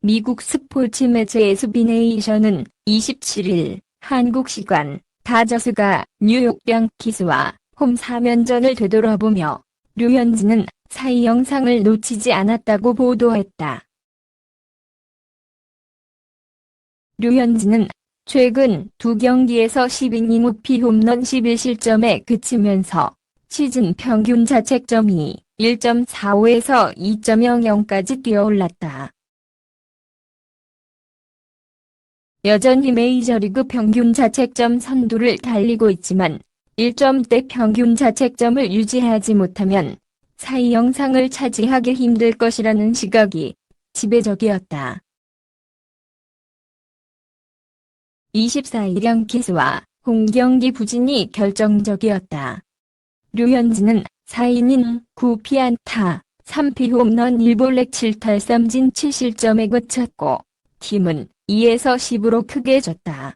미국 스포츠 매체 SB 네이션은 27일 한국 시간 다저스가 뉴욕 양키스와 홈 4면전을 되돌아보며 류현진은 사이 영상을 놓치지 않았다고 보도했다. 류현진은 최근 두 경기에서 10이닝 무피 홈런 11실점에 그치면서 시즌 평균 자책점이 1.45에서 2.00까지 뛰어올랐다. 여전히 메이저리그 평균 자책점 선두를 달리고 있지만 1점대 평균 자책점을 유지하지 못하면 사이 영상을 차지하기 힘들 것이라는 시각이 지배적이었다. 24일 양키스와 홈경기 부진이 결정적이었다. 류현진은 4이닝 9피안타 3피 홈런 1볼넷 7탈삼진 7실점에 그쳤고 팀은 2에서 10으로 크게 졌다.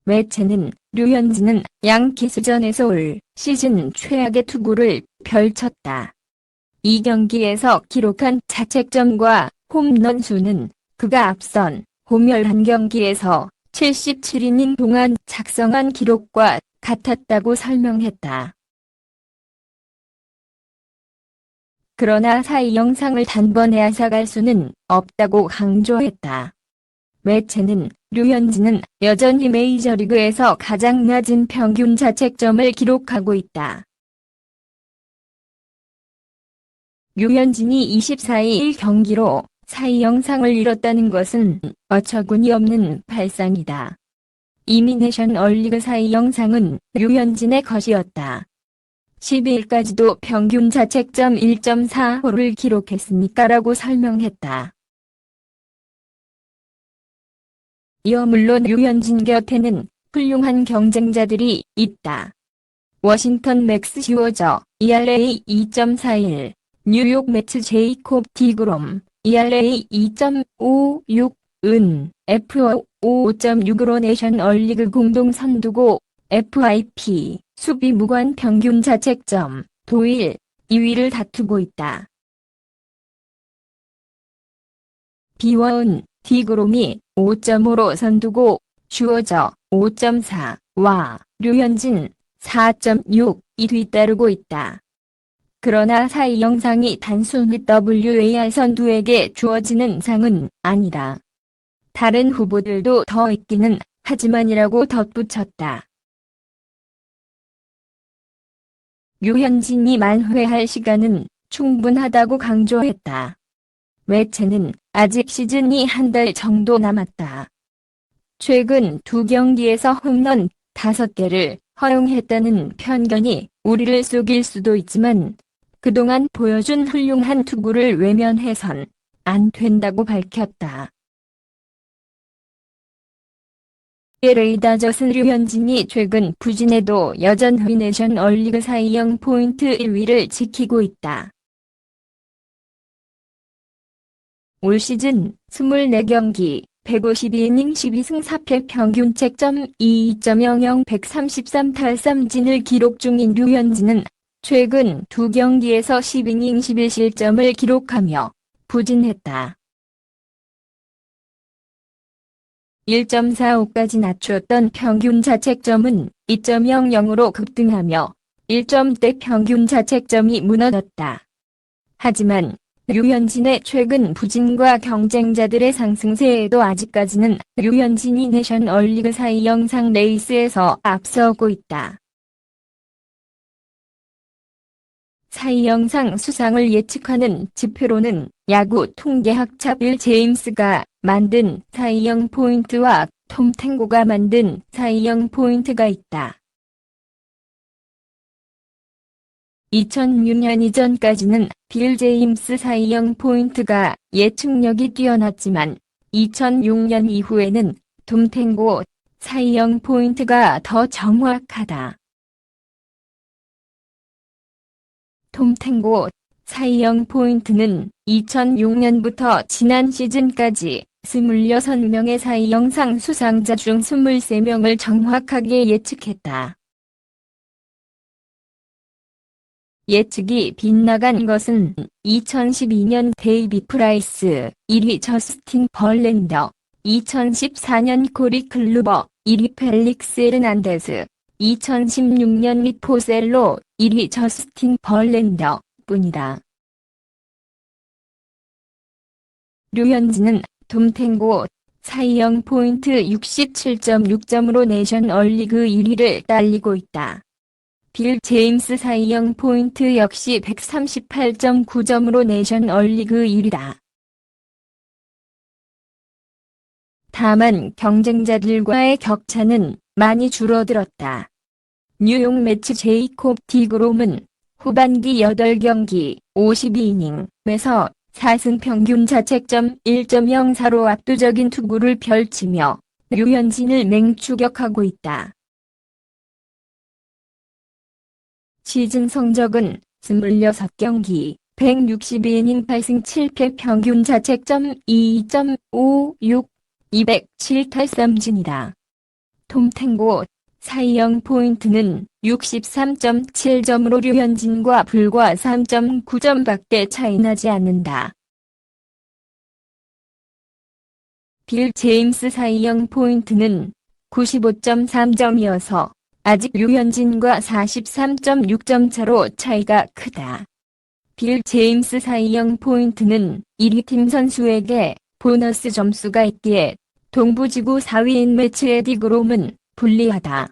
매체는 류현진은 양키스전에서 올 시즌 최악의 투구를 펼쳤다. 이 경기에서 기록한 자책점과 홈런 수는 그가 앞선 홈 11경기에서 77이닝 동안 작성한 기록과 같았다고 설명했다. 그러나 사이 영상을 단번에 앗아갈 수는 없다고 강조했다. 매체는 류현진은 여전히 메이저리그에서 가장 낮은 평균 자책점을 기록하고 있다. 류현진이 24일 경기로 사이 영상을 잃었다는 것은 어처구니 없는 발상이다. 이미 내셔널리그 사이 영상은 류현진의 것이었다. 12일까지도 평균 자책점 1.45를 기록했으니까 라고 설명했다. 이어 물론 류현진 곁에는 훌륭한 경쟁자들이 있다. 워싱턴 맥스 슈어저, ERA 2.41, 뉴욕 매츠 제이콥 디그롬, ERA 2.56, FO 5.6으로 내셔널리그 공동 선두고 FIP, 수비 무관 평균 자책점, 도일, 2위를 다투고 있다. 비워은 디그롬이 5.5로 선두고 슈어저 5.4와 류현진 4.6이 뒤따르고 있다. 그러나 사이 영상이 단순히 WAR 선두에게 주어지는 상은 아니다. 다른 후보들도 더 있기는 하지만이라고 덧붙였다. 류현진이 만회할 시간은 충분하다고 강조했다. 매체는 아직 시즌이 한 달 정도 남았다. 최근 두 경기에서 홈런 5개를 허용했다는 편견이 우리를 속일 수도 있지만 그동안 보여준 훌륭한 투구를 외면해선 안 된다고 밝혔다. LA 다저스 류현진이 최근 부진해도 여전히 내셔널리그 사이 영 포인트 1위를 지키고 있다. 올 시즌 24경기 152이닝 12승 4패 평균 책점 2.00 133탈삼진을 기록 중인 류현진은 최근 두 경기에서 10이닝 11실점을 기록하며 부진했다. 1.45까지 낮췄던 평균 자책점은 2.00으로 급등하며 1점대 평균 자책점이 무너졌다. 하지만 류현진의 최근 부진과 경쟁자들의 상승세에도 아직까지는 류현진이 내셔널리그 사이 영상 레이스에서 앞서고 있다. 사이 영상 수상을 예측하는 지표로는 야구 통계학자 빌 제임스가 만든 사이 영 포인트와 톰 탱고가 만든 사이 영 포인트가 있다. 2006년 이전까지는 빌 제임스 사이 영 포인트가 예측력이 뛰어났지만 2006년 이후에는 톰 탱고 사이 영 포인트가 더 정확하다. 톰 탱고 사이 영 포인트는 2006년부터 지난 시즌까지 26명의 사이 영상 수상자 중 23명을 정확하게 예측했다. 예측이 빗나간 것은 2012년 데이비 프라이스 1위 저스틴 벌랜더, 2014년 코리 클루버 1위 펠릭스 에르난데스, 2016년 리포셀로 1위 저스틴 벌랜더 뿐이다. 류현진은 톰탱고 사이영 포인트 67.6점으로 내셔널리그 1위를 달리고 있다. 빌 제임스 사이영 포인트 역시 138.9점으로 내셔널리그 1위다. 다만 경쟁자들과의 격차는 많이 줄어들었다. 뉴욕 매치 제이콥 디그롬은 후반기 8경기 52이닝에서 4승 평균 자책점 1.04로 압도적인 투구를 펼치며 류현진을 맹추격하고 있다. 시즌 성적은 26경기 162이닝 8승 7패 평균 자책점 2.56, 207탈삼진이다. 톰탱고 사이영 포인트는 63.7점으로 류현진과 불과 3.9점밖에 차이나지 않는다. 빌 제임스 사이영 포인트는 95.3점이어서 아직 류현진과 43.6점 차로 차이가 크다. 빌 제임스 사이영 포인트는 1위 팀 선수에게 보너스 점수가 있기에 동부지구 4위인 매치 에디 그롬은 불리하다.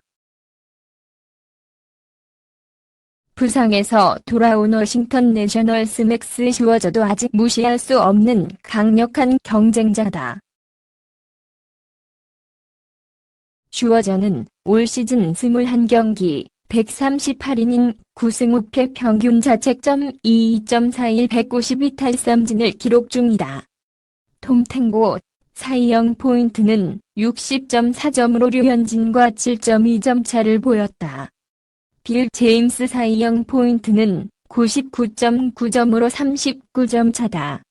부상에서 돌아온 워싱턴 내셔널스 맥스 슈워저도 아직 무시할 수 없는 강력한 경쟁자다. 슈워저는 올 시즌 21경기 138이닝 9승 5패 평균 자책점 2.41 152탈삼진을 기록 중이다. 톰탱고 사이영 포인트는 60.4점으로 류현진과 7.2점 차를 보였다. 빌 제임스 사이영 포인트는 99.9점으로 39점 차다.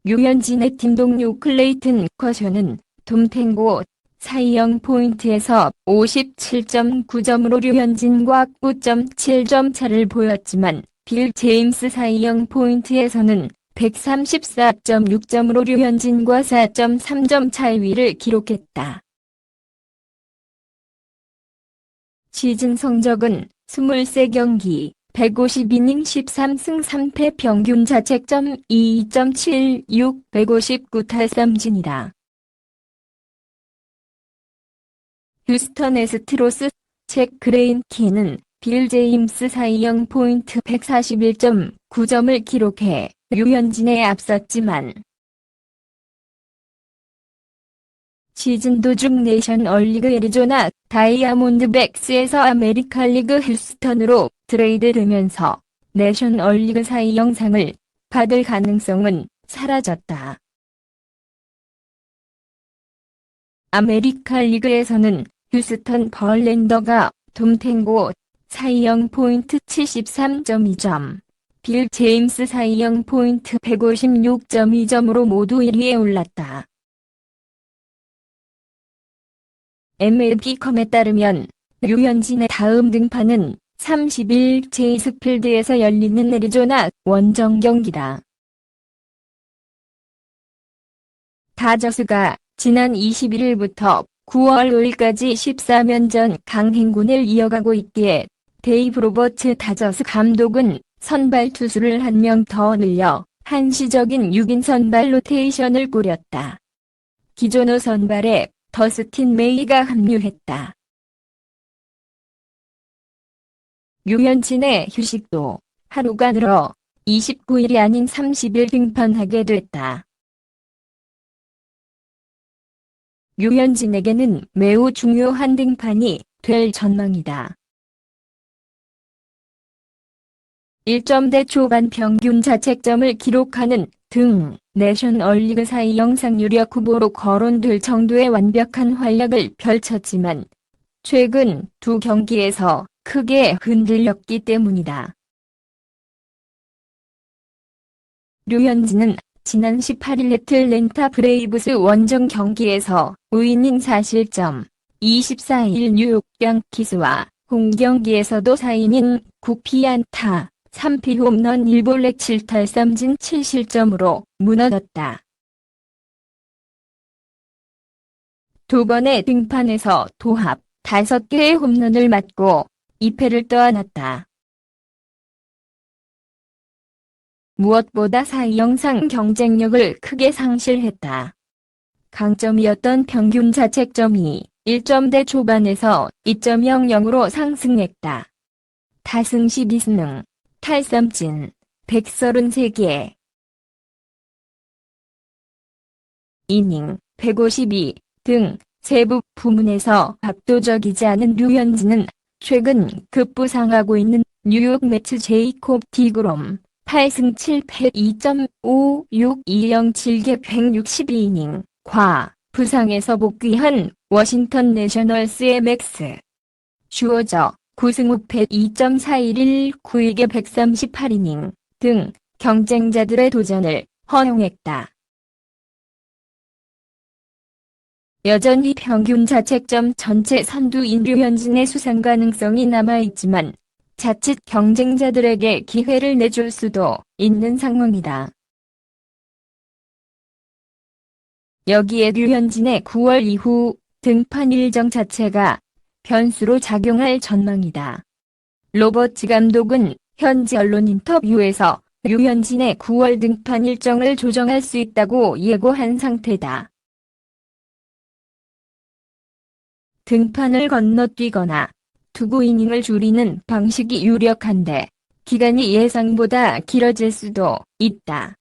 류현진의 팀 동료 클레이튼 커쇼는 톰탱고 사이영 포인트에서 57.9점으로 류현진과 9.7점 차를 보였지만 빌 제임스 사이영 포인트에서는 134.6점으로 류현진과 4.3점 차이를 기록했다. 시즌 성적은 23경기 152이닝 13승 3패 평균 자책점 2.76 159탈삼진이다. 휴스턴 애스트로스 책 그레인키는 빌 제임스 사이영 포인트 141.9점을 기록해 류현진에 앞섰지만 시즌 도중 내셔널리그 애리조나 다이아몬드백스에서 아메리칸리그 휴스턴으로 트레이드되면서 내셔널리그 사이영상을 받을 가능성은 사라졌다. 아메리칸리그에서는 휴스턴 벌랜더가 톰탱고 사이영 포인트 73.2점, 빌 제임스 사이영 포인트 156.2점으로 모두 1위에 올랐다. MLB.com에 따르면 류현진의 다음 등판은 30일 체이스필드에서 열리는 애리조나 원정 경기다. 다저스가 지난 21일부터 9월 5일까지 14면전 강행군을 이어가고 있기에 데이브 로버츠 다저스 감독은 선발 투수를 1명 더 늘려 한시적인 6인 선발 로테이션을 꾸렸다. 기존 5선발에 더스틴 메이가 합류했다. 류현진의 휴식도 하루가 늘어 29일이 아닌 30일 등판하게 됐다. 류현진에게는 매우 중요한 등판이 될 전망이다. 1점대 초반 평균 자책점을 기록하는 등 내셔널리그 사이영상 유력 후보로 거론될 정도의 완벽한 활약을 펼쳤지만 최근 두 경기에서 크게 흔들렸기 때문이다. 류현진은 지난 18일 애틀랜타 브레이브스 원정 경기에서 5이닝 4실점, 24일 뉴욕 양키스와 홈 경기에서도 4이닝 9피안타, 3피 홈런 1볼넷 7탈삼진 7실점으로 무너졌다. 두 번의 등판에서 도합 5개의 홈런을 맞고 2패를 떠안았다. 무엇보다 사이 영상 경쟁력을 크게 상실했다. 강점이었던 평균 자책점이 1점대 초반에서 2.00으로 상승했다. 타승 12승, 탈삼진 133개, 이닝 152 등 세부 부문에서 압도적이지 않은 류현진은 최근 급부상하고 있는 뉴욕 매츠 제이콥 디그롬 8승 7패 2.5620 7개 162이닝 과 부상에서 복귀한 워싱턴 내셔널스의 맥스 슈어저 9승 5패 2.411 9개 138이닝 등 경쟁자들의 도전을 허용했다. 여전히 평균 자책점 전체 선두인 류현진의 수상 가능성이 남아있지만 자칫 경쟁자들에게 기회를 내줄 수도 있는 상황이다. 여기에 류현진의 9월 이후 등판 일정 자체가 변수로 작용할 전망이다. 로버츠 감독은 현지 언론 인터뷰에서 류현진의 9월 등판 일정을 조정할 수 있다고 예고한 상태다. 등판을 건너뛰거나 투구 이닝을 줄이는 방식이 유력한데 기간이 예상보다 길어질 수도 있다.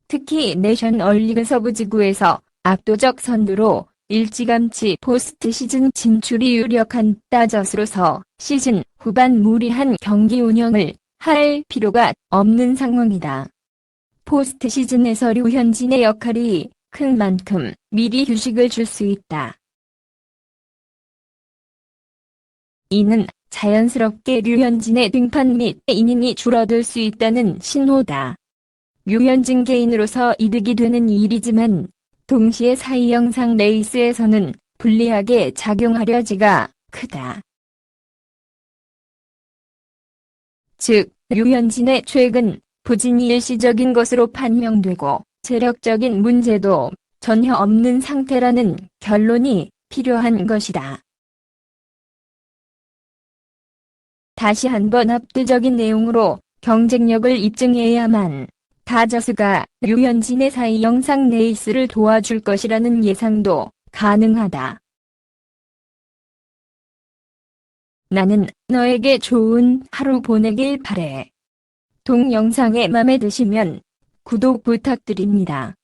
특히 내셔널리그 서부지구에서 압도적 선두로 일찌감치 포스트 시즌 진출이 유력한 다저스로서 시즌 후반 무리한 경기 운영을 할 필요가 없는 상황이다. 포스트 시즌에서 류현진의 역할이 큰 만큼 미리 휴식을 줄 수 있다. 이는 자연스럽게 류현진의 등판 및 이닝이 줄어들 수 있다는 신호다. 류현진 개인으로서 이득이 되는 일이지만 동시에 사이 영상 레이스에서는 불리하게 작용하려지가 크다. 즉, 류현진의 최근 부진이 일시적인 것으로 판명되고 체력적인 문제도 전혀 없는 상태라는 결론이 필요한 것이다. 다시 한번 압도적인 내용으로 경쟁력을 입증해야만 다저스가 류현진의 사이 영상 레이스를 도와줄 것이라는 예상도 가능하다. 나는 너에게 좋은 하루 보내길 바래. 동영상에 맘에 드시면 구독 부탁드립니다.